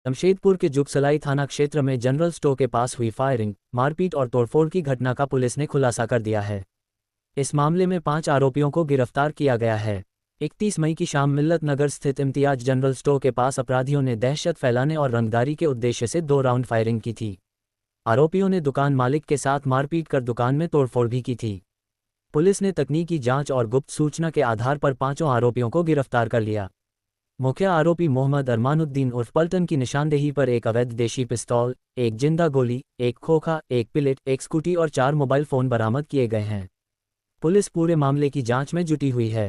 जमशेदपुर के जुगसलाई थाना क्षेत्र में जनरल स्टोर के पास हुई फायरिंग, मारपीट और तोड़फोड़ की घटना का पुलिस ने खुलासा कर दिया है। इस मामले में 5 आरोपियों को गिरफ्तार किया गया है। 31 मई की शाम मिल्लत नगर स्थित इम्तियाज जनरल स्टोर के पास अपराधियों ने दहशत फैलाने और रंगदारी के उद्देश्य से 2 राउंड फायरिंग की थी। आरोपियों ने दुकान मालिक के साथ मारपीट कर दुकान में तोड़फोड़ भी की थी। पुलिस ने तकनीकी जांच और गुप्त सूचना के आधार पर 5 आरोपियों को गिरफ्तार कर लिया। मुख्य आरोपी मोहम्मद अरमानुद्दीन उर्फ पल्टन की निशानदेही पर एक अवैध देशी पिस्तौल, एक जिंदा गोली, एक खोखा, एक पिलेट, एक स्कूटी और 4 मोबाइल फोन बरामद किए गए हैं। पुलिस पूरे मामले की जांच में जुटी हुई है।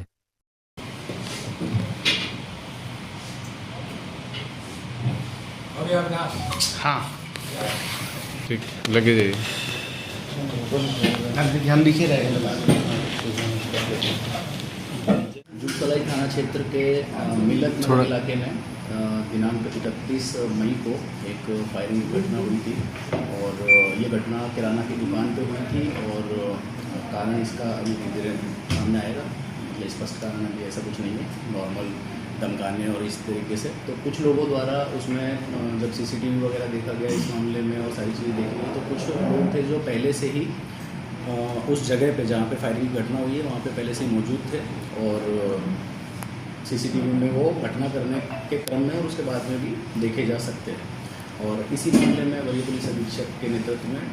हाँ ठीक लगे जाइए। ध्यान दिखे रहेगा। जुगसलाई थाना क्षेत्र के मिल्लत नगर इलाके में दिनांक 31 मई को एक फायरिंग की घटना हुई थी और ये घटना किराना की दुकान पे हुई थी और कारण इसका अभी धीरे धीरे सामने आएगा। मतलब स्पष्ट कारण अभी ऐसा कुछ नहीं है, नॉर्मल धमकाने और इस तरीके से। तो कुछ लोगों द्वारा उसमें जब सीसीटीवी वगैरह देखा गया इस मामले में और सारी चीज़ें देखी गई, तो कुछ लोग थे जो पहले से ही उस जगह पे जहाँ पे फायरिंग की घटना हुई है वहाँ पे पहले से ही मौजूद थे और सीसीटीवी में वो घटना करने के क्रम में और उसके बाद में भी देखे जा सकते हैं। और इसी मामले में वरीय पुलिस अधीक्षक के नेतृत्व में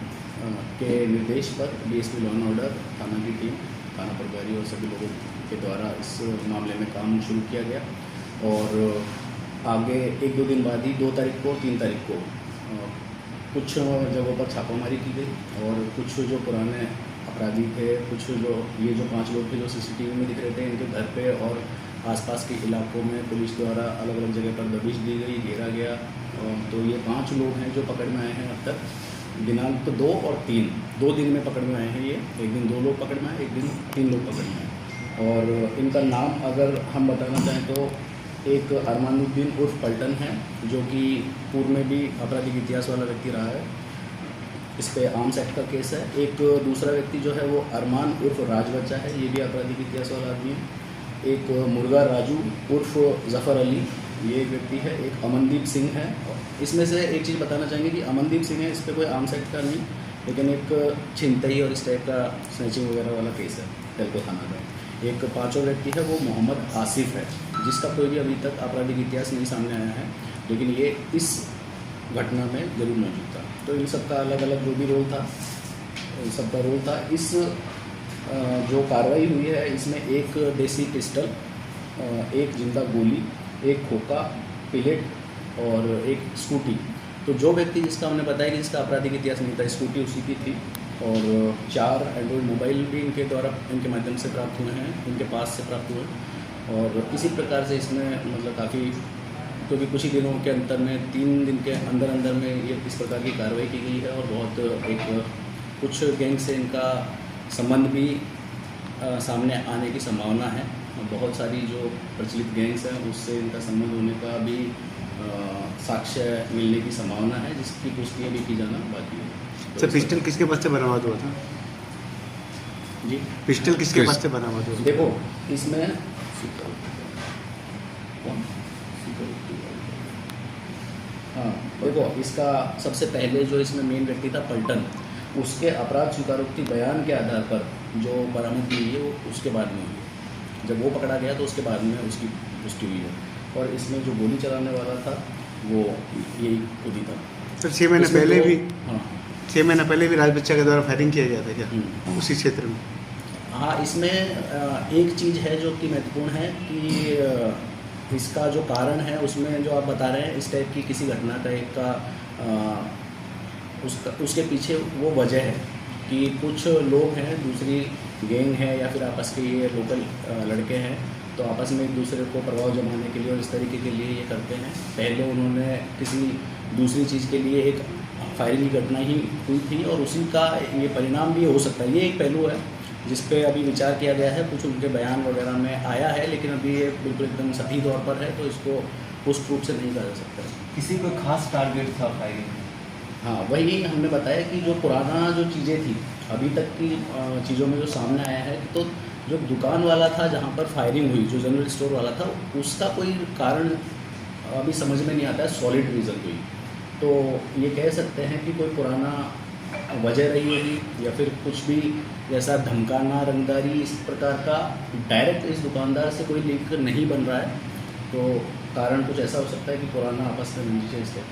के निर्देश पर डीएसपी लॉ एंड ऑर्डर थाना की टीम, थाना प्रभारी और सभी लोगों के द्वारा इस मामले में काम शुरू किया गया और आगे 1-2 दिन बाद ही 2 तारीख को 3 तारीख को कुछ जगहों पर छापामारी की गई और कुछ जो पुराने अपराधी थे, कुछ जो ये जो 5 लोग थे जो सीसीटीवी में दिख रहे थे, इनके घर पे और आसपास के इलाकों में पुलिस द्वारा अलग अलग जगह पर दबिश दी गई, घेरा गया। तो ये 5 लोग हैं जो पकड़ में आए हैं अब तक। दिनांक 2 और 3 2 दिन में पकड़ में आए हैं ये। एक दिन 2 लोग पकड़ में आए, एक दिन 3 लोग पकड़ में आए। और इनका नाम अगर हम बताना चाहें तो एक अरमानुद्दीन उर्फ पल्टन है जो कि पूर्व में भी आपराधिक इतिहास वाला व्यक्ति रहा है, इस पर आर्म्स एक्ट का केस है। एक दूसरा व्यक्ति जो है वो अरमान उर्फ राजबच्चा है, ये भी आपराधिक इतिहास वाला आदमी है। एक मुर्गा राजू उर्फ जफ़र अली, ये एक व्यक्ति है। एक अमनदीप सिंह है। इसमें से एक चीज़ बताना चाहेंगे कि अमनदीप सिंह है, इस पर कोई आर्म्स एक्ट का नहीं, लेकिन एक छिनतई और इस टाइप का स्नैचिंग वगैरह वाला केस है तेलको थाना का। एक 5वां व्यक्ति है वो मोहम्मद आसिफ है, जिसका कोई भी अभी तक आपराधिक इतिहास नहीं सामने आया है, लेकिन ये इस घटना में जरूर मौजूद था। तो इन सब का अलग अलग जो भी रोल था, इन सब का रोल था। इस जो कार्रवाई हुई है इसमें एक देसी पिस्टल, एक जिंदा गोली, एक खोखा, पिलेट और एक स्कूटी। तो जो व्यक्ति जिसका हमने बताया कि जिसका आपराधिक इतिहास नहीं था, स्कूटी उसी की थी। और 4 एंड्रॉयड मोबाइल भी इनके द्वारा, इनके माध्यम से प्राप्त हुए हैं, इनके पास से प्राप्त हुए। और इसी प्रकार से इसमें मतलब काफ़ी, क्योंकि कुछ ही दिनों के अंतर में 3 दिन के अंदर अंदर में ये इस प्रकार की कार्रवाई की गई है। और बहुत एक कुछ गैंग से इनका संबंध भी सामने आने की संभावना है। बहुत सारी जो प्रचलित गैंग्स हैं उससे इनका संबंध होने का भी साक्ष्य मिलने की संभावना है, जिसकी पुष्टि अभी की जाना बाकी है। सर पिस्टल किसके पास से बरामद हुआ था जी? पिस्टल किसके पास से बरामद हुआ? देखो इसमें हाँ, देखो इसका सबसे पहले जो इसमें मेन व्यक्ति था पल्टन, उसके अपराध स्वीकारोक्ति बयान के आधार पर जो बरामदगी हुई है वो उसके बाद में हुई है। जब वो पकड़ा गया तो उसके बाद में उसकी पुष्टि हुई है। और इसमें जो गोली चलाने वाला था वो यही खुद ही था। सर 6 महीने पहले भी, हाँ 6 महीने पहले भी राजबच्चा के द्वारा फायरिंग किया गया था क्या उसी क्षेत्र में? हाँ, इसमें एक चीज़ है जो कि महत्वपूर्ण है कि इसका जो कारण है उसमें जो आप बता रहे हैं इस टाइप की किसी घटना का एक का उसके पीछे वो वजह है कि कुछ लोग हैं, दूसरी गैंग है या फिर आपस के ये लोकल लड़के हैं, तो आपस में एक दूसरे को प्रभाव जमाने के लिए और इस तरीके के लिए ये करते हैं। पहले उन्होंने किसी दूसरी चीज़ के लिए एक फायरिंग की घटना ही हुई थी और उसी का ये परिणाम भी हो सकता है। ये एक पहलू है जिस पे अभी विचार किया गया है, कुछ उनके बयान वगैरह में आया है, लेकिन अभी ये बिल्कुल एकदम सही तौर पर है, तो इसको पुष्ट रूप से नहीं कहा जा सकता। किसी को खास टारगेट था फायरिंग? हाँ, वही हमने बताया कि जो पुराना जो चीज़ें थी अभी तक की चीज़ों में जो सामने आया है, तो जो दुकान वाला था जहाँ पर फायरिंग हुई, जो जनरल स्टोर वाला था, उसका कोई कारण अभी समझ में नहीं आता है सॉलिड रीज़न कोई। तो ये कह सकते हैं कि कोई पुराना वजह रही होगी, या फिर कुछ भी जैसा धमकाना, रंगदारी, इस प्रकार का डायरेक्ट इस दुकानदार से कोई लिंक नहीं बन रहा है। तो कारण कुछ ऐसा हो सकता है कि पुराना आपस में रंजिश है।